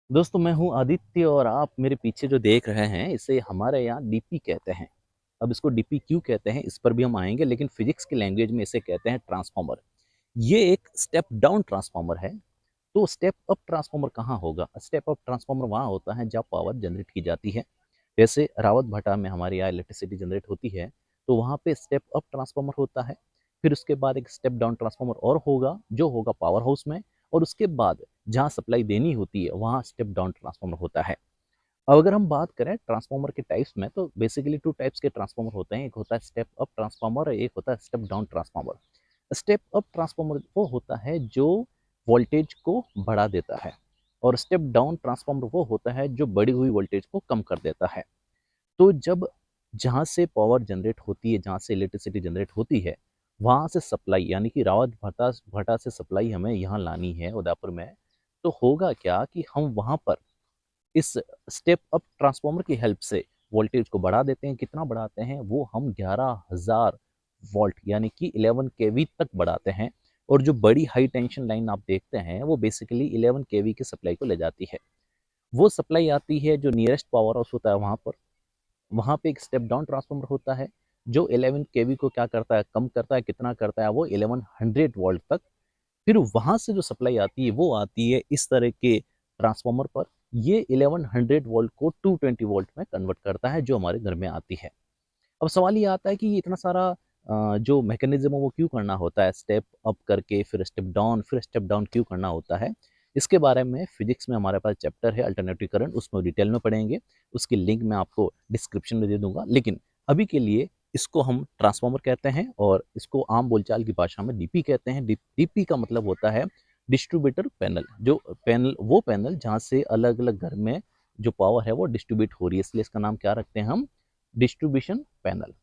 दोस्तों मैं हूँ आदित्य और आप मेरे पीछे जो देख रहे हैं इसे हमारे यहाँ डीपी कहते हैं। अब इसको डीपी क्यों कहते हैं इस पर भी हम आएंगे, लेकिन फिजिक्स की लैंग्वेज में इसे कहते हैं ट्रांसफॉर्मर। ये एक स्टेप डाउन ट्रांसफॉर्मर है। तो स्टेप अप ट्रांसफॉर्मर कहाँ होगा? स्टेप अप ट्रांसफॉर्मर वहाँ होता है जहाँ पावर जनरेट की जाती है। जैसे रावत भाटा में हमारे यहाँ इलेक्ट्रिसिटी जनरेट होती है, तो वहाँ पे स्टेप अप ट्रांसफॉर्मर होता है। फिर उसके बाद एक स्टेप डाउन ट्रांसफॉर्मर और होगा जो होगा पावर हाउस में। और उसके बाद जहाँ सप्लाई देनी होती है वहाँ स्टेप डाउन ट्रांसफॉर्मर होता है। अब अगर हम बात करें ट्रांसफॉर्मर के टाइप्स में, तो बेसिकली टू टाइप्स के ट्रांसफॉर्मर होते हैं। एक होता है स्टेप अप ट्रांसफॉर्मर और एक होता है step down transformer. Step up transformer वो होता है जो वोल्टेज को बढ़ा देता है, और स्टेप डाउन ट्रांसफॉर्मर वो होता है जो बढ़ी हुई वोल्टेज को कम कर देता है। तो जब जहाँ से पावर जनरेट होती है, जहाँ से इलेक्ट्रिसिटी जनरेट होती है, वहाँ से सप्लाई यानी कि रावत भाटा भाटा से सप्लाई हमें यहाँ लानी है उदयपुर में। तो होगा क्या कि हम वहाँ पर इस स्टेप अप ट्रांसफॉर्मर की हेल्प से वोल्टेज को बढ़ा देते हैं। कितना बढ़ाते हैं? वो हम 11,000 वोल्ट यानी कि 11 केवी तक बढ़ाते हैं। और जो बड़ी हाई टेंशन लाइन आप देखते हैं वो बेसिकली 11 केवी की सप्लाई को ले जाती है। वो सप्लाई आती है जो नियरेस्ट पावर हाउस होता है वहाँ पर। वहाँ पे एक स्टेप डाउन ट्रांसफॉर्मर होता है जो 11 केवी को क्या करता है, कम करता है। कितना करता है? वो 1100 वोल्ट तक। फिर वहां से जो सप्लाई आती है वो आती है इस तरह के ट्रांसफॉर्मर पर। ये 1100 वोल्ट को 220 वोल्ट में कन्वर्ट करता है जो हमारे घर में आती है। अब सवाल ये आता है कि ये इतना सारा जो मैकेनिज्म है वो क्यों करना होता है? स्टेप अप करके फिर स्टेप डाउन, फिर स्टेप डाउन क्यों करना होता है? इसके बारे में फिजिक्स में हमारे पास चैप्टर है अल्टरनेटिव करंट, उसमें डिटेल में पढ़ेंगे। उसकी लिंक मैं आपको डिस्क्रिप्शन में दे दूंगा। लेकिन अभी के लिए इसको हम ट्रांसफॉर्मर कहते हैं और इसको आम बोलचाल की भाषा में डीपी कहते हैं। डीपी का मतलब होता है डिस्ट्रीब्यूटर पैनल। जो पैनल, वो पैनल जहाँ से अलग अलग घर में जो पावर है वो डिस्ट्रीब्यूट हो रही है, इसलिए इसका नाम क्या रखते हैं हम? Distribution panel.